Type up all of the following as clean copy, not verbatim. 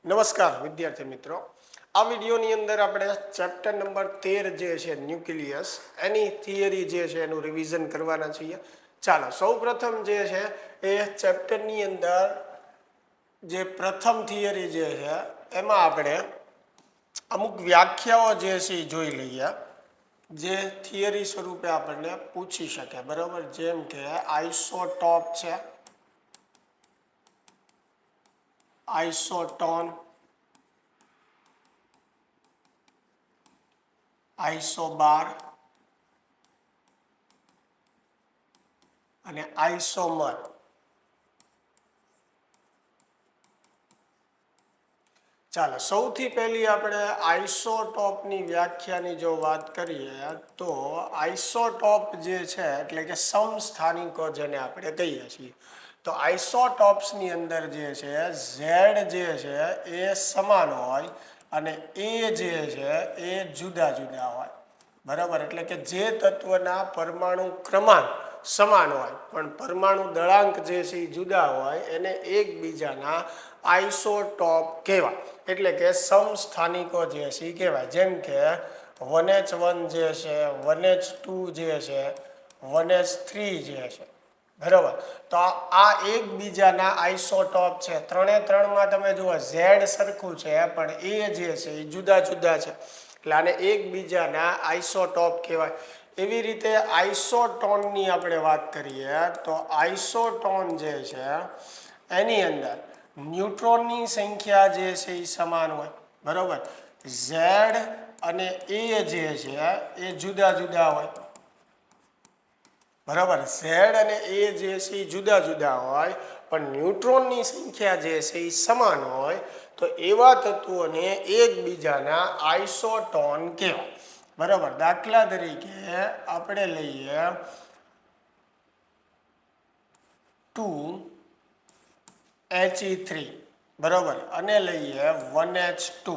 નમસ્કાર વિદ્યાર્થી મિત્રો, આ વિડીયોની અંદર આપણે ચેપ્ટર નંબર 13 જે છે ન્યુક્લિયસ એની થિયરી જે છે એનું રિવિઝન કરવાના છીએ. ચાલો સૌપ્રથમ જે છે એ ચેપ્ટરની અંદર જે પ્રથમ થિયરી જે છે એમાં આપણે અમુક વ્યાખ્યાઓ જે છે એ જોઈ લઈએ જે થિયરી સ્વરૂપે આપણને પૂછી શકે. બરાબર, જેમ કે આઇસોટોપ છે, આઇસોટોન, આઇસોબાર અને આઇસોમર. ચાલો સૌથી પહેલી આપણે આઇસોટોપની વ્યાખ્યાની જો વાત કરીએ તો આઇસોટોપ જે છે એટલે કે સમસ્થાનિકો જેને આપણે કહીએ છીએ. તો આઇસોટોપ્સની અંદર જે છે ઝેડ જે છે એ સમાન હોય અને એ જે છે એ જુદા જુદા હોય. બરાબર, એટલે કે જે તત્વના પરમાણુ ક્રમાંક સમાન હોય પણ પરમાણુ દળાંક જે છે એ જુદા હોય એને એકબીજાના આઇસોટોપ કહેવાય, એટલે કે સમસ્થાનિકો જે છે એ કહેવાય. જેમ કે 1H1 જે છે, 1H2 જે છે, 1H3 જે છે. બરાબર, તો આ એકબીજાના આઇસોટોપ છે. ત્રણે ત્રણમાં તમે જુઓ ઝેડ સરખું છે પણ એ જે છે એ જુદા જુદા છે, એટલે આને એકબીજાના આઇસોટોપ કહેવાય. એવી રીતે આઇસોટોનની આપણે વાત કરીએ તો આઇસોટોન જે છે એની અંદર ન્યુટ્રોનની સંખ્યા જે છે એ સમાન હોય. બરાબર, ઝેડ અને એ જે છે એ જુદા જુદા હોય. બરાબર, ઝેડ અને એ જે છે એ જુદા જુદા હોય પણ ન્યુટ્રોનની સંખ્યા જે છે એ સમાન હોય તો એવા તત્વોને એકબીજાના આઇસોટોન કહેવાય. બરાબર, દાખલા તરીકે આપણે લઈએ 2He3, બરાબર, અને લઈએ 1H2.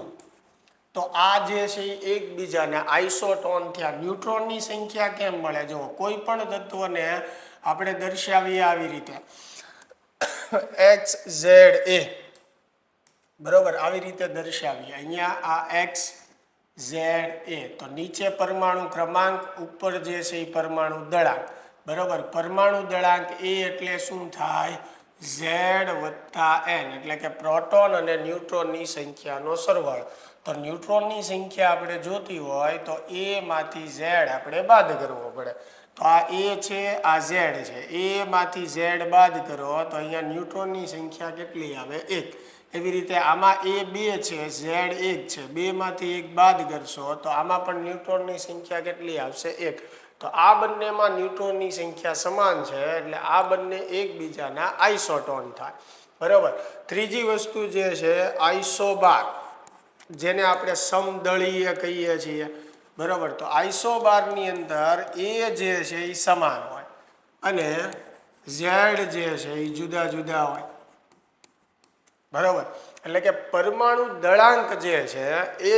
તો આ જે છે એ એકબીજાના આઇસોટોન થયા. ન્યુટ્રોનની સંખ્યા કેમ મળે? જો કોઈ પણ તત્વને આપણે દર્શાવીએ આવી રીતે XZA, બરાબર, આવી રીતે દર્શાવીએ. અહીંયા આ XZA, તો નીચે પરમાણુ ક્રમાંક, ઉપર જે છે એ પરમાણુ દળાંક. બરાબર, પરમાણુ દળાંક એ એટલે શું થાય? Z વત્તા N, એટલે કે પ્રોટોન અને ન્યુટ્રોનની સંખ્યાનો સરવાળો. તો ન્યુટ્રોનની સંખ્યા આપણે જોતી હોય તો એ માંથી ઝેડ આપણે બાદ કરવો પડે. તો આ એ છે, આ ઝેડ છે, એ માંથી ઝેડ બાદ કરો તો અહીંયા ન્યુટ્રોનની સંખ્યા કેટલી આવે? 1. એવી રીતે આમાં એ 2 છે, ઝેડ 1 છે, 2 માંથી 1 બાદ કરશો તો આમાં પણ ન્યુટ્રોનની સંખ્યા કેટલી આવશે? 1. તો આ બંનેમાં ન્યુટ્રોનની સંખ્યા સમાન છે એટલે આ બંને એકબીજાના આઇસોટોન થાય. બરાબર, ત્રીજી વસ્તુ જે છે આઇસોબાર, જેને આપણે સમદળીય કહીએ છીએ. બરાબર, તો આઇસોબારની અંદર એ જે છે એ સમાન હોય અને ઝેડ જે છે એ જુદા જુદા હોય. બરાબર, એટલે કે પરમાણુ દળાંક જે છે એ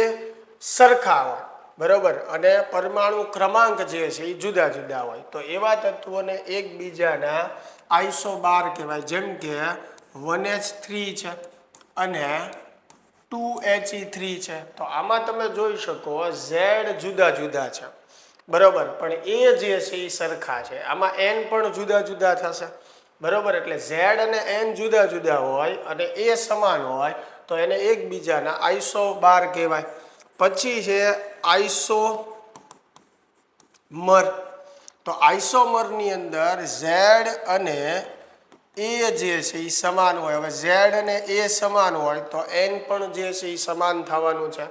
સરખા હોય. બરાબર, અને પરમાણુ ક્રમાંક જે છે એ જુદા જુદા હોય. તો એવા તત્વોને એકબીજાના આઇસોબાર કહેવાય. જેમ કે 1H3 છે અને 2He3 છે. તો આમાં તમે જોઈ શકો ઝેડ જુદા જુદા છે. બરાબર, પણ એ જે છે એ સરખા છે. આમાં N પણ જુદા જુદા થશે. બરાબર, એટલે ઝેડ અને N જુદા જુદા હોય અને એ સમાન હોય તો એને એકબીજાના આઇસોબાર કહેવાય. પછી છે આઇસોમર. તો આઇસોમરની અંદર ઝેડ અને એ જે છે એ સમાન હોય. હવે ઝેડ અને એ સમાન હોય તો N પણ જે છે એ સમાન થવાનું છે.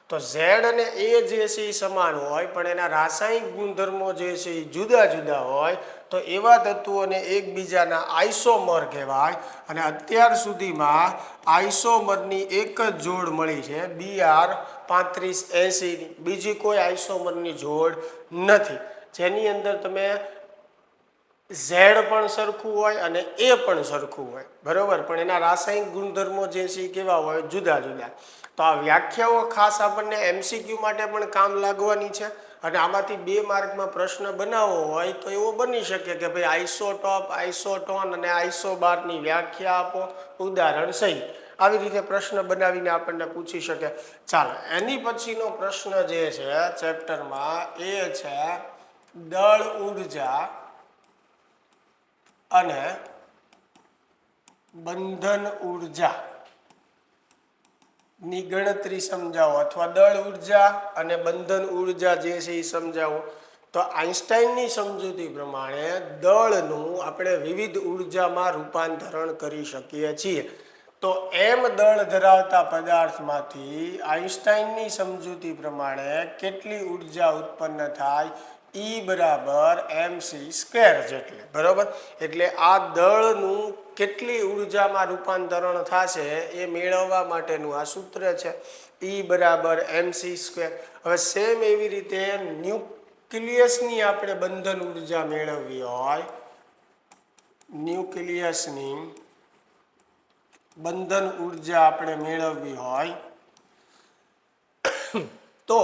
તો ઝેડ અને એ જે છે એ સમાન હોય પણ એના રાસાયણિક ગુણધર્મો જે છે એ જુદા જુદા હોય તો એવા તત્વોને એકબીજાના આઇસોમર કહેવાય. અને અત્યાર સુધીમાં આઇસોમરની એક જ જોડ મળી છે, Br3580. બીજી કોઈ આઇસોમરની જોડ નથી જેની અંદર તમે ઝેડ પણ સરખું હોય અને એ પણ સરખું હોય. બરાબર, પણ એના રાસાયણિક ગુણધર્મો જે છે એ કેવા હોય? જુદા જુદા. તો આ વ્યાખ્યાઓ ખાસ આપણને MCQ માટે પણ કામ લાગવાની છે અને આમાંથી 2 માર્કમાં પ્રશ્ન બનાવવો હોય તો એવો બની શકે કે ભાઈ આઇસોટોપ, આઇસોટોન અને આઇસોબારની વ્યાખ્યા આપો ઉદાહરણ સહિત. આવી રીતે પ્રશ્ન બનાવીને આપણને પૂછી શકે. ચાલો એની પછીનો પ્રશ્ન જે છે ચેપ્ટરમાં એ છે દળ ઉર્જા અને બંધન ઉર્જા ની ગણતરી સમજાવો અથવા દળ ઉર્જા અને બંધન ઉર્જા જે છે એ સમજાવો. તો આઈન્સ્ટાઈનની સમજૂતી પ્રમાણે દળનું આપણે વિવિધ ઉર્જામાં રૂપાંતરણ કરી શકીએ છીએ. તો એમ દળ ધરાવતા પદાર્થમાંથી આઈન્સ્ટાઈનની સમજૂતી પ્રમાણે કેટલી ઉર્જા ઉત્પન્ન થાય? ઈ બરાબર mc સ્ક્વેર જેટલી. બરાબર, એટલે આ દળનું કેટલી ઉર્જામાં રૂપાંતરણ થશે એ મેળવવા માટેનું આ સૂત્ર છે. ઈ બરાબર mc સ્ક્વેર. હવે સેમ એવી રીતે ન્યુક્લિયસની આપણે બંધન ઉર્જા મેળવવી હોય, ન્યુક્લિયસની બંધન ઉર્જા આપણે મેળવવી હોય તો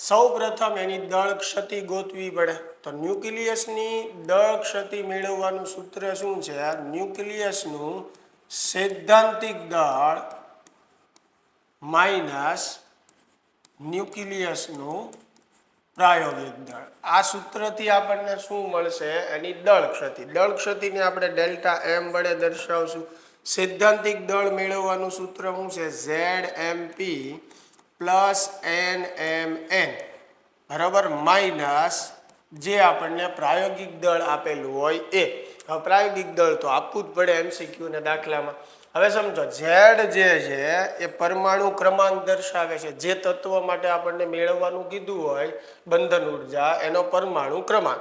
સૌ પ્રથમ એની દળ ક્ષતિ ગોતવી પડે. તો ન્યુક્લિયસની દળ ક્ષતિ મેળવવાનું સૂત્ર શું છે? ન્યુક્લિયસનું સૈદ્ધાંતિક દળ માઇનસ ન્યુક્લિયસનું પ્રાયોગિક દળ. આ સૂત્રથી આપણને શું મળશે? એની દળ ક્ષતિ. દળ ક્ષતિને આપણે ડેલ્ટા એમ વડે દર્શાવશું. સૈદ્ધાંતિક દળ મેળવવાનું સૂત્ર શું છે? ZMP પ્લસ NMN બરાબર માઇનસ જે આપણને પ્રાયોગિક દળ આપેલું હોય એ. હવે પ્રાયોગિક દળ તો આપવું જ પડે MCQ ને દાખલામાં. હવે સમજો ઝેડ જે છે એ પરમાણુ ક્રમાંક દર્શાવે છે. જે તત્વ માટે આપણને મેળવવાનું કીધું હોય બંધન ઉર્જા એનો પરમાણુ ક્રમાંક.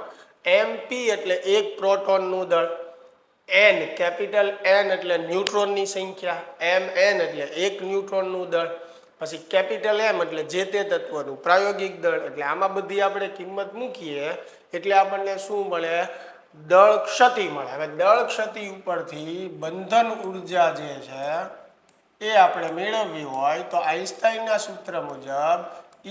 MP એટલે એક પ્રોટોનનું દળ, N કેપિટલ N એટલે ન્યુટ્રોનની સંખ્યા, MN એટલે એક ન્યુટ્રોનનું દળ, પછી કેપિટલ M એટલે જે તે તત્વનું પ્રાયોગિક દળ. એટલે આમાં બધી આપણે કિંમત મૂકીએ એટલે આપણને શું મળે? દળ ક્ષતિ મળે. હવે દળ ક્ષતિ ઉપરથી બંધન ઉર્જા જે છે એ આપણે મેળવવી હોય તો આઈન્સ્ટાઈનના સૂત્ર મુજબ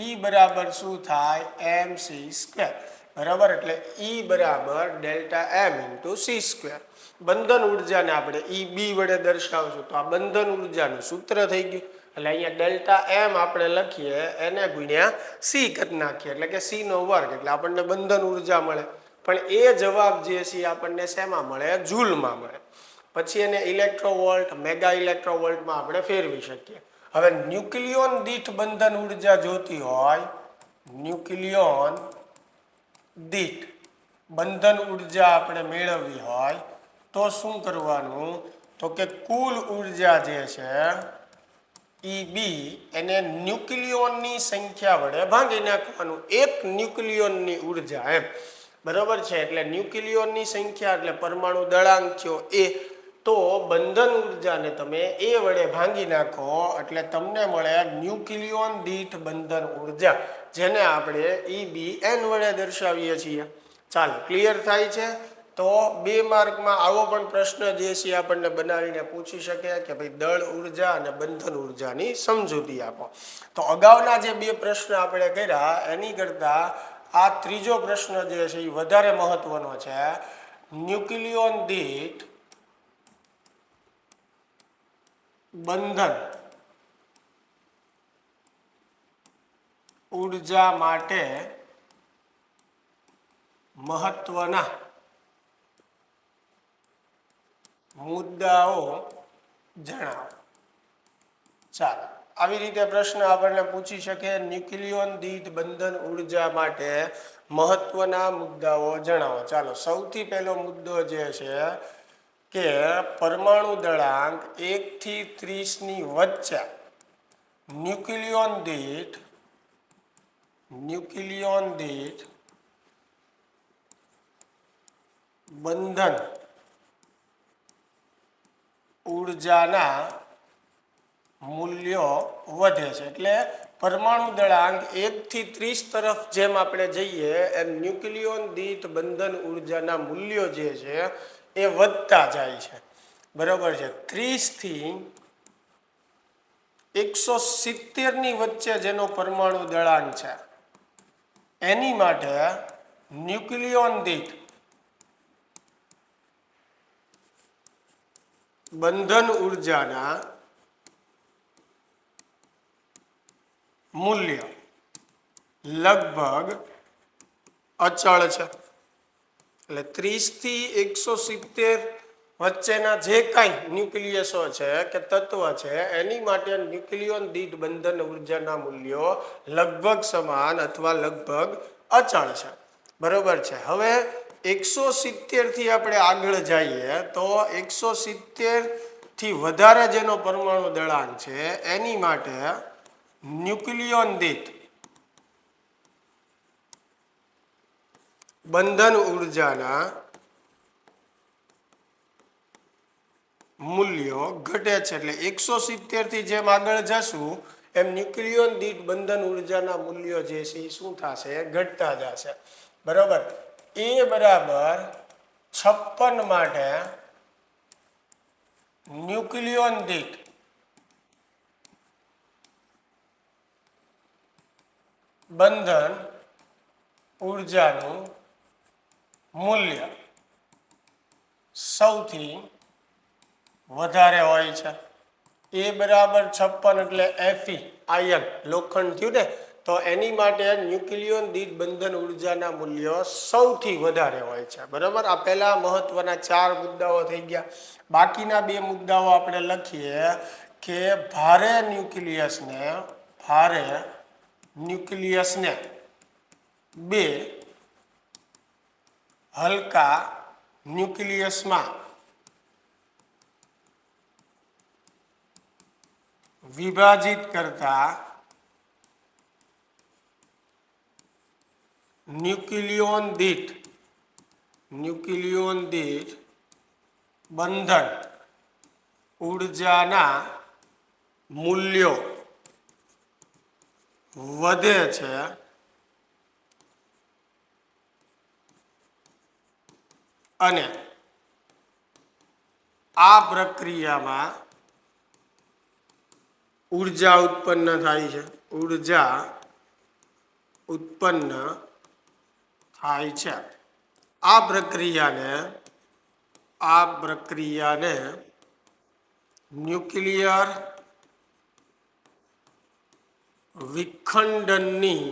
E બરાબર શું થાય? mc square. બરાબર, એટલે E બરાબર delta M into c square. બંધન ઉર્જાને આપણે EB વડે દર્શાવશું તો આ બંધન ઉર્જાનું સૂત્ર થઈ ગયું. એટલે અહીંયા ડેલ્ટા M આપણે લખીએ એને ગુણ્યા c કરી નાખીએ એટલે કે c નો વર્ગ એટલે આપણને બંધન ઉર્જા મળે. પણ એ જવાબ જે છે આપણને શેમાં મળે? જૂલમાં મળે. પછી એને ઇલેક્ટ્રોવોલ્ટ, મેગા ઇલેક્ટ્રોવોલ્ટમાં આપણે ફેરવી શકીએ. હવે ન્યુક્લિયોન દીઠ બંધન ઉર્જા જોતી હોય, ન્યુક્લિયોન દીઠ બંધન ઉર્જા આપણે મેળવવી હોય તો શું કરવાનું? તો કે કુલ ઉર્જા જે છે EB એને ન્યુક્લિયોનની સંખ્યા વડે ભાંગી નાખવાનું. એક ન્યુક્લિયોનની ઉર્જા એમ. બરાબર છે, એટલે ન્યુક્લિયોનની સંખ્યા એટલે પરમાણુ દળાંક થયો એ. તો બંધન ઉર્જાને તમે એ વડે ભાંગી નાખો એટલે તમને મળે ન્યુક્લિયોન દીઠ બંધન ઉર્જા, જેને આપણે EBN વડે દર્શાવીએ છીએ. ચાલો, ક્લિયર થાય છે? તો 2 માર્કમાં આવો પણ પ્રશ્ન જે છે આપણને બનાવીને પૂછી શકે કે ભાઈ દળ ઉર્જા અને બંધન ઉર્જાની સમજૂતી આપો. તો અગાઉના જે 2 પ્રશ્ન આપણે કર્યા એની કરતા આ ત્રીજો પ્રશ્ન જે છે એ વધારે મહત્વનો છે. ન્યુક્લિયોન દીઠ બંધન ઉર્જા માટે મહત્વના મુદ્દાઓ જણાવો. ચાલો, આવી રીતે પ્રશ્ન આપણને પૂછી શકે ન્યુક્લિયોન દીઠ બંધન ઉર્જા માટે મહત્વના મુદ્દાઓ જણાવો. ચાલો, સૌથી પહેલો મુદ્દો જે છે કે પરમાણુ દળાંક 1 થી 30 ની વચ્ચે ન્યુક્લિયોન દીઠ બંધન ઉર્જાના મૂલ્યો વધે છે. એટલે પરમાણુ દળાંક 1 થી 30 તરફ જેમ આપણે જઈએ એમ ન્યુક્લિયોન દીઠ બંધન ઉર્જાના મૂલ્યો જે છે એ વધતા જાય છે. બરાબર છે, 30 થી 170 ની વચ્ચે જેનો પરમાણુ દળાંક છે એની માટે ન્યુક્લિયોન દીઠ બંધન ઉર્જાના મૂલ્ય લગભગ અચળ છે. એટલે 30 થી 170 વચ્ચેના જે કાંઈ ન્યુક્લિયસો છે કે તત્વ છે એની માટે ન્યુક્લિયોન દીઠ બંધન ઉર્જાના મૂલ્યો લગભગ સમાન અથવા લગભગ અચળ છે. બરોબર છે. હવે 170 થી આપણે આગળ જઈએ તો 170 થી વધારે જેનો પરમાણુ દળાંક છે એની માટે ન્યુક્લિયોન દીઠ બંધન ઉર્જાના મૂલ્યો ઘટે છે. એટલે 170 થી જેમ આગળ જશું એમ ન્યુક્લિયોન દીઠ બંધન ઉર્જાના મૂલ્યો જે છે એ શું થશે? ઘટતા જશે. બરાબર. એ બરાબર 56 માટે ન્યુક્લિયોન દીઠ બંધન ઉર્જાનું મૂલ્ય સૌથી વધારે હોય છે. એ બરાબર 56 એટલે Fe આયન લોખંડ થયું ને, તો એની માટે ન્યુક્લિયોન દીઠ બંધન ઉર્જાના મૂલ્યો સૌથી વધારે હોય છે. બરાબર. આ પહેલા મહત્વના 4 મુદ્દાઓ થઈ ગયા. બાકીના 2 મુદ્દાઓ આપણે લખીએ કે ભારે ન્યુક્લિયસને 2 હલકા ન્યુક્લિયસમાં વિભાજિત કરતા ન્યુક્લિયોન દીઠ બંધન ઉર્જાના મૂલ્યો વધે છે અને આ પ્રક્રિયામાં ઉર્જા ઉત્પન્ન થાય છે. આ પ્રક્રિયાને ન્યુક્લિયર વિખંડનની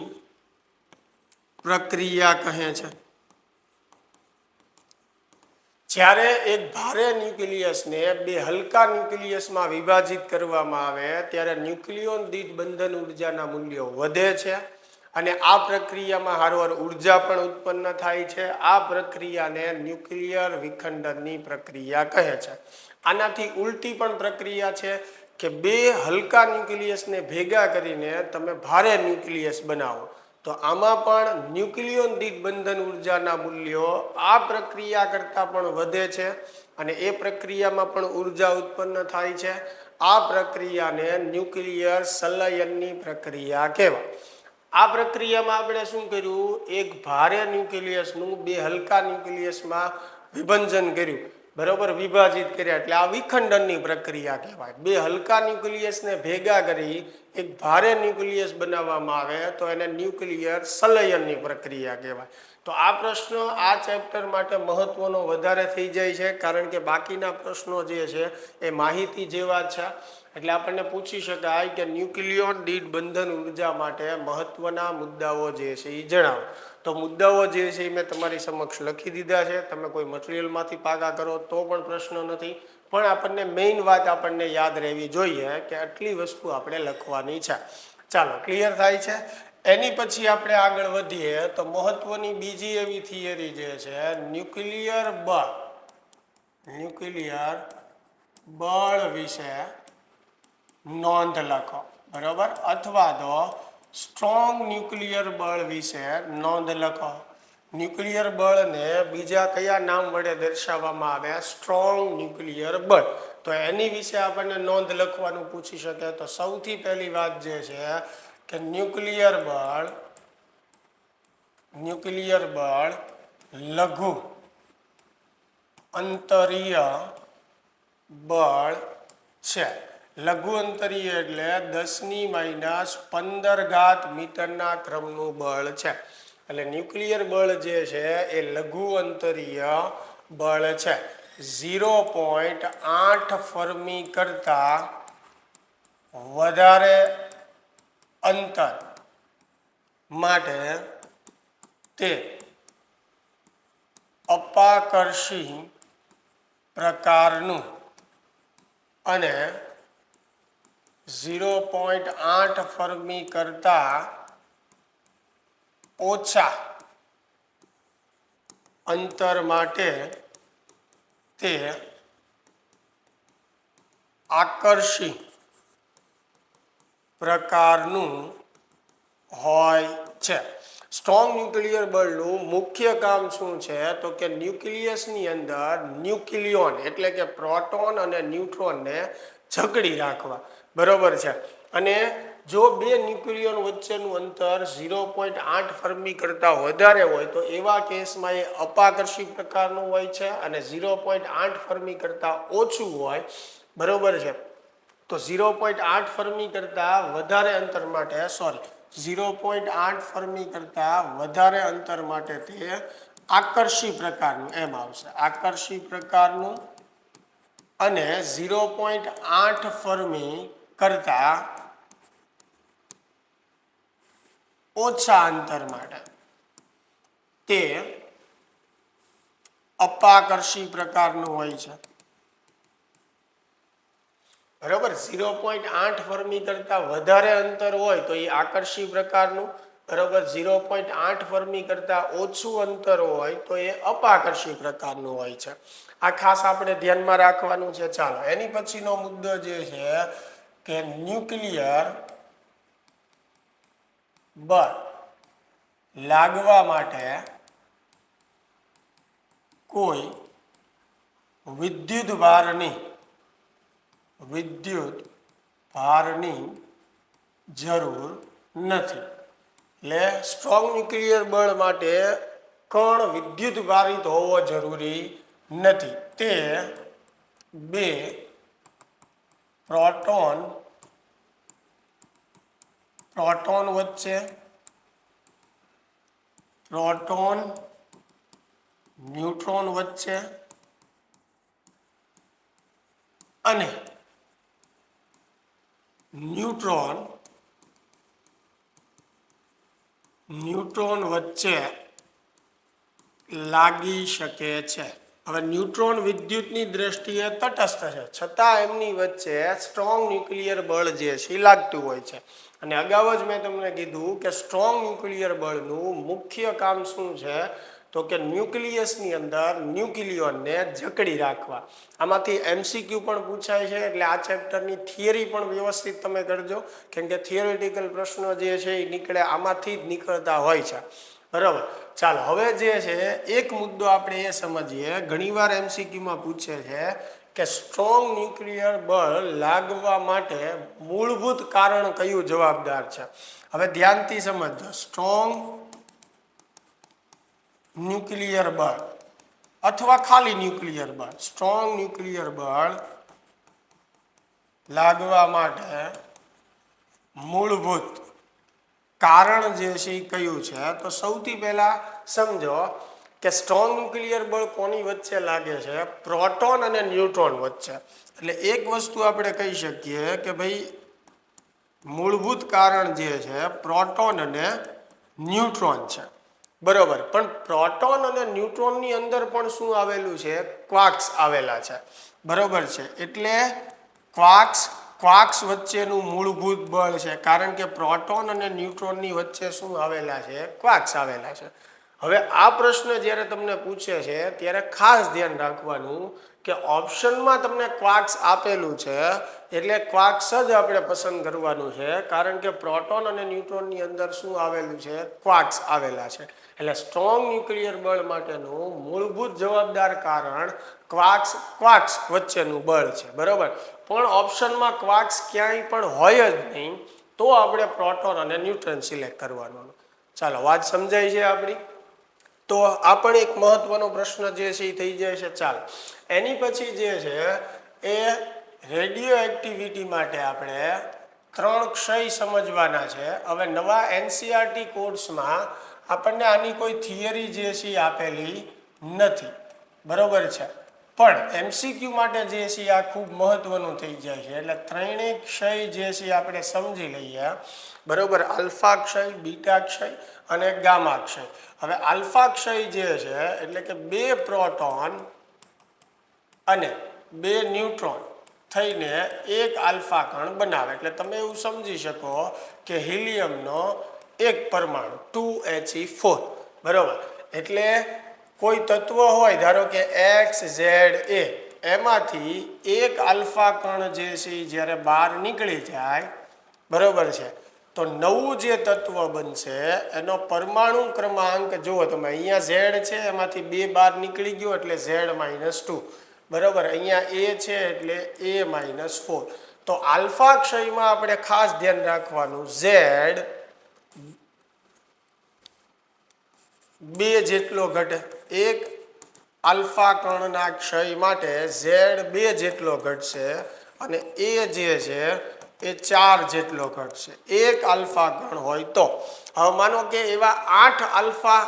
પ્રક્રિયા કહે છે. જ્યારે એક ભારે ન્યુક્લિયસને 2 હલકા ન્યુક્લિયસમાં વિભાજિત કરવામાં આવે ત્યારે ન્યુક્લિયોન દીઠ બંધન ઉર્જાના મૂલ્યો વધે છે અને આ પ્રક્રિયામાં હારવાર ઉર્જા પણ ઉત્પન્ન થાય છે. આ પ્રક્રિયાને ન્યુક્લિયર વિખંડનની પ્રક્રિયા કહે છે. આનાથી ઉલટી પણ પ્રક્રિયા છે કે 2 હલકા ન્યુક્લિયસને ભેગા કરીને તમે ભારે ન્યુક્લિયસ બનાવો, તો આમાં પણ ન્યુક્લિયોન દીઠ બંધન ઉર્જાના મૂલ્યો આ પ્રક્રિયા કરતાં પણ વધે છે અને એ પ્રક્રિયામાં પણ ઉર્જા ઉત્પન્ન થાય છે. આ પ્રક્રિયાને ન્યુક્લિયર સંલયનની પ્રક્રિયા કહેવાય. આ પ્રક્રિયામાં આપણે શું કર્યું? એક ભારે ન્યુક્લિયસનું 2 હલકા ન્યુક્લિયસમાં વિભંજન કર્યું. બરોબર, વિભાજિત કર્યા એટલે આ વિખંડનની પ્રક્રિયા કહેવાય. 2 હલકા ન્યુક્લિયસને ભેગા કરી એક ભારે ન્યુક્લિયસ બનાવવામાં આવે તો એને ન્યુક્લિયર સંલયનની પ્રક્રિયા કહેવાય. તો આ પ્રશ્ન આ ચેપ્ટર માટે મહત્વનો વધારે થઈ જાય છે કારણ કે બાકીના પ્રશ્નો જે છે એ માહિતી જેવા છે. એટલે આપણને પૂછી શકાય કે ન્યુક્લિયોન દીઠ બંધન ઉર્જા માટે મહત્વના મુદ્દાઓ જે છે એ જણાવો. તો મુદ્દાઓ જે છે એ મેં તમારી સમક્ષ લખી દીધા છે. તમે કોઈ મટીરિયલમાંથી પાકા કરો તો પણ પ્રશ્ન નથી, પણ આપણને મેઇન વાત આપણને યાદ રહેવી જોઈએ કે આટલી વસ્તુ આપણે લખવાની છે. ચાલો, ક્લિયર થાય છે. એની પછી આપણે આગળ વધીએ તો મહત્વની બીજી એવી થિયરી જે છે ન્યુક્લિયર બળ વિશે નોંધ લખો. બરાબર, અથવા તો સ્ટ્રોંગ ન્યુક્લિયર બળ વિશે નોંધ લખો. ન્યુક્લિયર બળને બીજા કયા નામ વડે દર્શાવવામાં આવે? સ્ટ્રોંગ ન્યુક્લિયર બળ. તો એની વિશે આપણને નોંધ લખવાનું પૂછી શકે. તો સૌથી પહેલી વાત જે છે કે ન્યુક્લિયર બળ લઘુ અંતરીય બળ છે. લઘુ અંતરીય એટલે 10⁻15 મીટરના ક્રમનું બળ છે. એટલે ન્યુક્લિયર બળ જે છે એ લઘુ અંતરીય બળ છે. 0.8 ફર્મી કરતાં વધારે અંતર માટે તે અપાકર્ષી પ્રકારનું અને 0.8 ફર્મી કરતાં ઓછા અંતર માટે તે આકર્ષી પ્રકારનું હોય છે. સ્ટ્રોંગ ન્યુક્લિયર બળનું મુખ્ય કામ શું છે તો કે ન્યુક્લિયસની અંદર ન્યુક્લિયોન એટલે કે પ્રોટોન અને ન્યુટ્રોનને જકડી રાખવા, બરોબર છે. અને જો બે ન્યુક્લિયોન વચ્ચેનું અંતર 0.8 ફર્મી કરતાં વધારે હોય તો એવા કેસમાં એ અપાકર્ષી પ્રકારનું હોય છે, અને 0.8 ફર્મી કરતાં ઓછું હોય, બરોબર છે, તો 0.8 ફર્મી કરતાં વધારે અંતર માટે 0.8 ફર્મી કરતાં વધારે અંતર માટે તે આકર્ષી પ્રકારનું એમ આવશે, આકર્ષી પ્રકારનું. અને 0.8 ફર્મી કરતાં ઓછા અંતર માટે તે અપાકર્ષી પ્રકારનું હોય છે, બરાબર. 0.8 ફર્મી કરતાં વધારે અંતર હોય તો એ આકર્ષી પ્રકારનું, બરાબર. 0.8 ફર્મી કરતાં ઓછું અંતર હોય તો એ અપાકર્ષી પ્રકારનું હોય છે. આ ખાસ આપણે ધ્યાનમાં રાખવાનું છે. ચાલો એની પછીનો મુદ્દો જે છે કે ન્યુક્લિયર બળ લાગવા માટે કોઈ વિદ્યુત ભારની જરૂર નથી. એટલે સ્ટ્રોંગ ન્યુક્લિયર બળ માટે કણ વિદ્યુત ભારિત હોવો જરૂરી નથી. તે બે પ્રોટોન વચ્ચે પ્રોટોન ન્યુટ્રોન વચ્ચે અને ન્યુટ્રોન વચ્ચે લાગી શકે છે. હવે ન્યુટ્રોન વિદ્યુતની દ્રષ્ટિએ તટસ્થ છે, છતાં એમની વચ્ચે સ્ટ્રોંગ ન્યુક્લિયર બળ જે છે એ લાગતું હોય છે. અને અગાઉ જ મેં તમને કીધું કે સ્ટ્રોંગ ન્યુક્લિયર બળનું મુખ્ય કામ શું છે તો કે ન્યુક્લિયસની અંદર ન્યુક્લિયોનને જકડી રાખવા. આમાંથી MCQ પણ પૂછાય છે, એટલે આ ચેપ્ટરની થિયરી પણ વ્યવસ્થિત તમે કરજો, કેમ કે થિયોરિટિકલ પ્રશ્નો જે છે એ નીકળે આમાંથી જ નીકળતા હોય છે, બરાબર. ચાલો હવે જે છે એક મુદ્દો આપણે એ સમજીએ, ઘણીવાર MCQમાં પૂછે છે કે સ્ટ્રોંગ ન્યુક્લિયર બળ લાગવા માટે મૂળભૂત કારણ કયું જવાબદાર છે. હવે ધ્યાનથી સમજજો. સ્ટ્રોંગ ન્યુક્લિયર બળ અથવા ખાલી ન્યુક્લિયર બળ, સ્ટ્રોંગ ન્યુક્લિયર બળ લાગવા માટે મૂળભૂત કારણ જે છે એ કયું છે, તો સૌથી પહેલા સમજો કે સ્ટ્રોંગ ન્યુક્લિયર બળ કોની વચ્ચે લાગે છે, પ્રોટોન અને ન્યુટ્રોન વચ્ચે. એટલે એક વસ્તુ આપણે કહી શકીએ કે ભાઈ મૂળભૂત કારણ જે છે પ્રોટોન અને ન્યુટ્રોન છે, બરોબર. પણ પ્રોટોન અને ન્યુટ્રોનની અંદર પણ શું આવેલું છે, ક્વાર્ક્સ આવેલા છે, બરોબર છે. એટલે ક્વાર્ક્સ વચ્ચેનું મૂળભૂત બળ છે, કારણ કે પ્રોટોન અને ન્યુટ્રોનની વચ્ચે શું આવેલા છે, ક્વાર્ક્સ આવેલા છે. હવે આ પ્રશ્ન જ્યારે તમને પૂછે છે ત્યારે ખાસ ધ્યાન રાખવાનું કે ઓપ્શનમાં તમને ક્વાર્ક્સ આપેલું છે એટલે ક્વાર્ક્સ જ આપણે પસંદ કરવાનું છે, કારણ કે પ્રોટોન અને ન્યુટ્રોનની અંદર શું આવેલું છે, ક્વાર્ક્સ આવેલા છે. એટલે સ્ટ્રોંગ ન્યુક્લિયર બળ માટેનું મૂળભૂત જવાબદાર કારણ ક્વાર્ક્સ વચ્ચેનું બળ છે, બરોબર. પણ ઓપ્શનમાં ક્વાર્ક્સ ક્યાંય પણ હોય જ નહીં તો આપણે પ્રોટોન અને ન્યુટ્રોન સિલેક્ટ કરવાનું. ચાલો વાત સમજાય છે આપણી. તો આ પણ એક મહત્વનો પ્રશ્ન જે છે એ થઈ જાય છે. ચાલો એની પછી જે છે એ રેડિયો એક્ટિવિટી માટે આપણે 3 ક્ષય સમજવાના છે. હવે નવા NCERT કોર્સમાં આપણને આની કોઈ થિયરી જે છે એ આપેલી નથી, બરોબર છે. પણ એમસીક્યુ માટે જે છે આ ખૂબ મહત્વનું થઈ જાય છે એટલે ત્રણેય ક્ષય જે છે આપણે સમજી લઈએ બરોબર આલ્ફા ક્ષય બીટા ક્ષય અને ગામા ક્ષય હવે આલ્ફા ક્ષય જે છે એટલે કે 2 પ્રોટોન અને 2 ન્યુટ્રોન થઈને એક આલ્ફા કણ બનાવે એટલે તમે એવું સમજી શકો કે હિલિયમનો એક પરમાણુ 2He4 બરોબર એટલે કોઈ તત્વ હોય ધારો કે XZA એમાંથી એક આલ્ફા કણ જે છે જ્યારે બહાર નીકળી જાય બરોબર છે તો નવું જે તત્વ બનશે એનો પરમાણુ ક્રમાંક જુઓ તમે અહીંયા Z છે એમાંથી 2 બહાર નીકળી ગયો એટલે Z-2 બરોબર અહીંયા A છે એટલે A-4 તો આલ્ફા ક્ષયમાં આપણે ખાસ ધ્યાન રાખવાનું Z 2 જેટલો ઘટે એક આલ્ફા કણના ક્ષય માટે Z 2 જેટલો ઘટશે અને A જે છે એ 4 જેટલો ઘટશે એક આલ્ફા કણ હોય તો હવે માનો કે એવા 8 આલ્ફા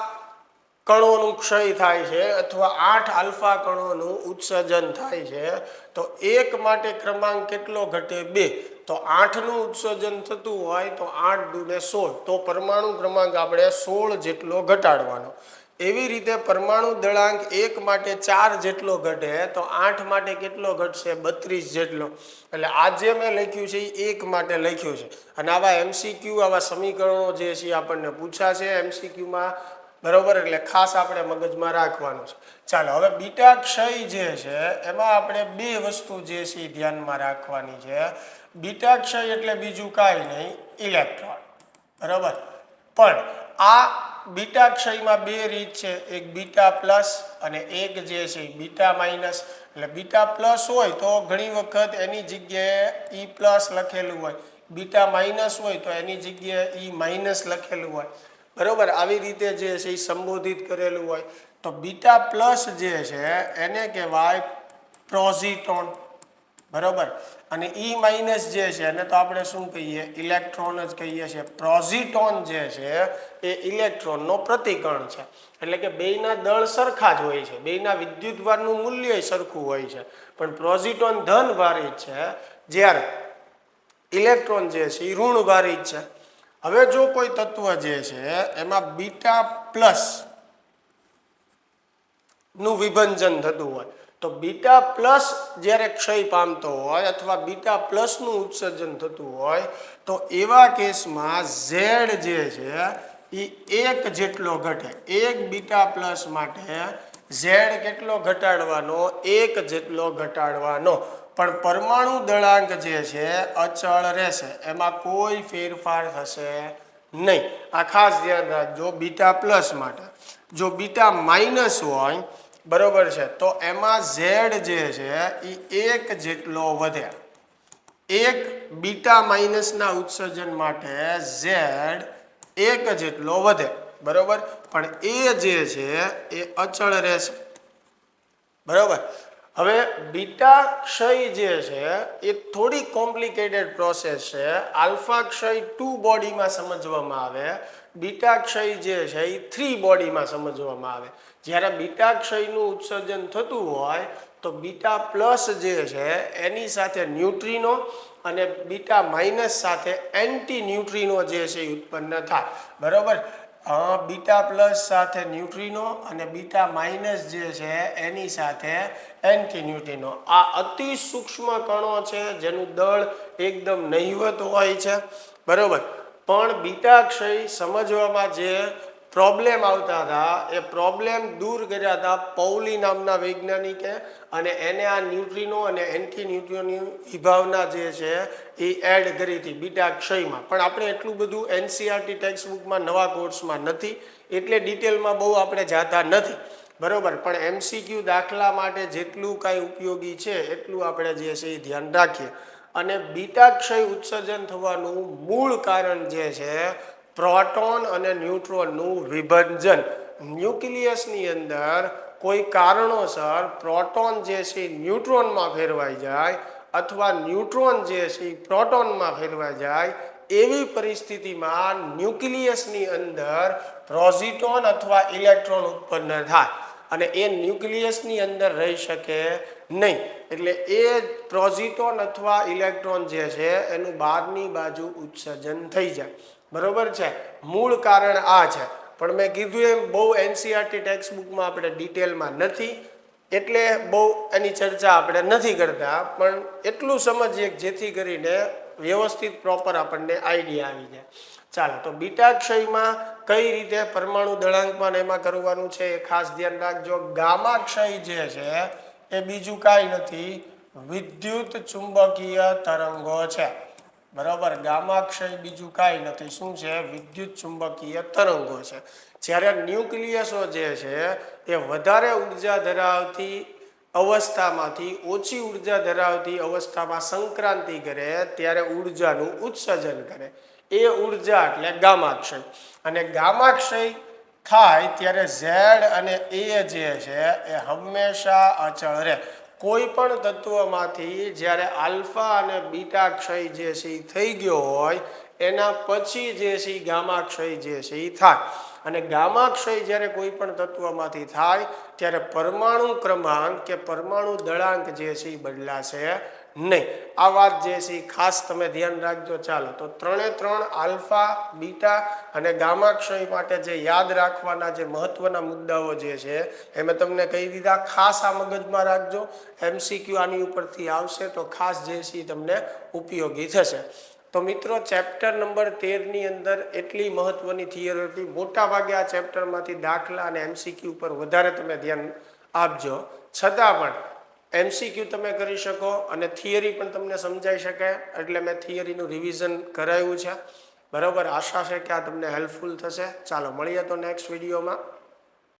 કણોનું ક્ષય થાય છે અથવા 8 આલ્ફા કણોનું ઉત્સર્જન થાય છે તો એક માટે ક્રમાંક કેટલો ઘટે 2 તો 8 નું ઉત્સર્જન થતું હોય તો 8 દુને 16 તો પરમાણુ ક્રમાંક આપણે 16 જેટલો ઘટાડવાનો એવી રીતે પરમાણુ દળાંક 1 માટે 4 જેટલો ઘટે તો 8 માટે કેટલો ઘટશે 32 જેટલો એટલે આ જે મેં લખ્યું છે એ 1 માટે લખ્યું છે અને આવા એમસીક્યુ આવા સમીકરણો જે છે આપણને પૂછાશે એમસીક્યુમાં બરોબર એટલે ખાસ આપણે મગજમાં રાખવાનું છે ચાલો હવે બીટા ક્ષય જે છે એમાં આપણે 2 વસ્તુ જે છે ધ્યાનમાં રાખવાની છે બીટા ક્ષય એટલે બીજું કાંઈ નહીં ઇલેક્ટ્રોન બરોબર પણ આ બીટા ક્ષયમાં 2 રીત છે એક બીટા પ્લસ અને એક જે છે બીટા માઇનસ એટલે બીટા પ્લસ હોય તો ઘણી વખત એની જગ્યાએ ઈ પ્લસ લખેલું હોય બીટા માઇનસ હોય તો એની જગ્યાએ ઈ માઇનસ લખેલું હોય બરોબર આવી રીતે જે છે એ સંબોધિત કરેલું હોય તો બીટા પ્લસ જે છે એને કહેવાય પ્રોઝિટોન બરોબર અને ઈ માઇનસ જે છે એને તો આપણે શું કહીએ ઇલેક્ટ્રોન જ કહીએ છીએ પ્રોઝિટોન જે છે એ ઇલેક્ટ્રોનનો પ્રતિકણ છે એટલે કે બેયના દળ સરખા જ હોય છે બેયના વિદ્યુતભારનું મૂલ્ય સરખું હોય છે પણ પ્રોઝિટોન ધનભારિત છે જ્યારે ઇલેક્ટ્રોન જે છે એ ઋણભારિત છે હવે જો કોઈ તત્વ જે છે એમાં બીટા પ્લસ નું વિભંજન થતું હોય તો બીટા પ્લસ જ્યારે ક્ષય પામતો હોય અથવા બીટા પ્લસ નું ઉત્સર્જન થતું હોય તો એવા કેસમાં Z જે છે એ 1 જેટલો ઘટે એક બીટા પ્લસ માટે Z કેટલો ઘટાડવાનો 1 જેટલો ઘટાડવાનો પણ પરમાણુ દળાંક જે છે અચળ રહેશે એમાં કોઈ ફેરફાર થશે નહીં આ ખાસ ધ્યાન રાખજો બીટા પ્લસ માટે જો બીટા માઇનસ હોય બરોબર છે તો એમાં Z જે છે એ 1 જેટલો વધે એક બીટા માઇનસના ઉત્સર્જન માટે Z 1 જેટલો વધે બરોબર પણ એ જે છે એ અચળ રહેશે બરોબર હવે બીટા ક્ષય જે છે એ થોડી કોમ્પ્લિકેટેડ પ્રોસેસ છે આલ્ફા ક્ષય 2 બોડીમાં સમજવામાં આવે બીટા ક્ષય જે છે એ 3 બોડીમાં સમજવામાં આવે જ્યારે બીટા ક્ષયનું ઉત્સર્જન થતું હોય તો બીટા પ્લસ જે છે એની સાથે ન્યુટ્રિનો અને બીટા માઇનસ સાથે એન્ટી ન્યુટ્રિનો જે છે એ ઉત્પન્ન થાય બરોબર બીટા પ્લસ સાથે ન્યુટ્રિનો અને બીટા માઇનસ જે છે એની સાથે એન્ટી ન્યુટ્રિનો આ અતિ સૂક્ષ્મ કણો છે જેનું દળ એકદમ નહિવત હોય છે બરોબર પણ બીટા ક્ષય સમજવામાં જે પ્રોબ્લેમ આવતા હતા એ પ્રોબ્લેમ દૂર કર્યા હતા પૌલી નામના વૈજ્ઞાનિકે અને એને આ ન્યુટ્રિનો અને એન્ટી ન્યુટ્રિનોની વિભાવના જે છે એ એડ કરી હતી બીટા ક્ષયમાં પણ આપણે એટલું બધું એનસીઆરટી ટેક્સ્ટ બુકમાં નવા કોર્સમાં નથી એટલે ડિટેલમાં બહુ આપણે જાતા નથી બરોબર પણ એમસીક્યુ દાખલા માટે જેટલું કાંઈ ઉપયોગી છે એટલું આપણે જે છે એ ધ્યાન રાખીએ અને બીટા ક્ષય ઉત્સર્જન થવાનું મૂળ કારણ જે છે પ્રોટોન અને ન્યુટ્રોનનું વિભંજન ન્યુક્લિયસની અંદર કોઈ કારણોસર પ્રોટોન જે છે ન્યુટ્રોનમાં ફેરવાઈ જાય અથવા ન્યુટ્રોન જે છે પ્રોટોનમાં ફેરવાઈ જાય એવી પરિસ્થિતિમાં ન્યુક્લિયસની અંદર પ્રોઝિટોન અથવા ઇલેક્ટ્રોન ઉત્પન્ન થાય અને એ ન્યુક્લિયસની અંદર રહી શકે નહીં. એટલે એ પ્રોઝિટોન અથવા ઇલેક્ટ્રોન જે છે એનું બહારની બાજુ ઉત્સર્જન થઈ જાય. બરોબર છે. મૂળ કારણ આ છે. પણ મેં કીધું એમ બહુ એનસીઆરટી ટેક્સ્ટબુકમાં આપણે ડિટેલમાં નથી, એટલે બહુ એની ચર્ચા આપણે નથી કરતા. પણ એટલું સમજીએ જેથી કરીને વ્યવસ્થિત પ્રોપર આપણને આઈડિયા આવી જાય. ચાલો, તો બીટા ક્ષયમાં કઈ રીતે પરમાણુ દળાંકમાં એમાં કરવાનું છે એ ખાસ ધ્યાન રાખજો. ગામા ક્ષય જે છે એ બીજું કાંઈ નથી, વિદ્યુત ચુંબકીય તરંગો છે. બરાબર, ગામા ક્ષય બીજું કાંઈ નથી, શું છે? વિદ્યુત ચુંબકીય તરંગો છે. જ્યારે ન્યુક્લિયસો જે છે એ વધારે ઉર્જા ધરાવતી અવસ્થામાંથી ઓછી ઉર્જા ધરાવતી અવસ્થામાં સંક્રાંતિ કરે ત્યારે ઉર્જાનું ઉત્સર્જન કરે. એ ઉર્જા એટલે ગામા ક્ષય. અને ગામા ક્ષય થાય ત્યારે ઝેડ અને એ જે છે એ હંમેશા અચળ રહે. કોઈ પણ તત્વમાંથી જ્યારે આલ્ફા અને બીટા ક્ષય જે છે એ થઈ ગયો હોય એના પછી જે છે ગામા ક્ષય જે છે એ થાય. અને ગામા ક્ષય જ્યારે કોઈ પણ તત્વમાંથી થાય ત્યારે પરમાણુ ક્રમાંક કે પરમાણુ દળાંક જે છે એ બદલાશે નહીં. આ વાત જે છે એ ખાસ તમે ધ્યાન રાખજો. ચાલો, તો 3 આલ્ફા, બીટા અને ગામા ક્ષય માટે જે યાદ રાખવાના જે મહત્વના મુદ્દાઓ જે છે એ મેં તમને કહી દીધા. ખાસ આ મગજમાં રાખજો. MCQ આની ઉપરથી આવશે તો ખાસ જે છે તમને ઉપયોગી થશે. તો મિત્રો, ચેપ્ટર નંબર 13ની અંદર એટલી મહત્વની થિયરી હતી. મોટા ભાગે આ ચેપ્ટરમાંથી દાખલા અને MCQ ઉપર વધારે તમે ધ્યાન આપજો. છતાં પણ MCQ તમે કરી શકો અને થિયરી પણ તમને સમજાઈ શકે, એટલે મેં થિયરીનું રિવિઝન કરાવ્યું છે. બરાબર, આશા છે કે આ તમને હેલ્પફુલ થશે. ચાલો, મળીએ તો નેક્સ્ટ વિડીયોમાં.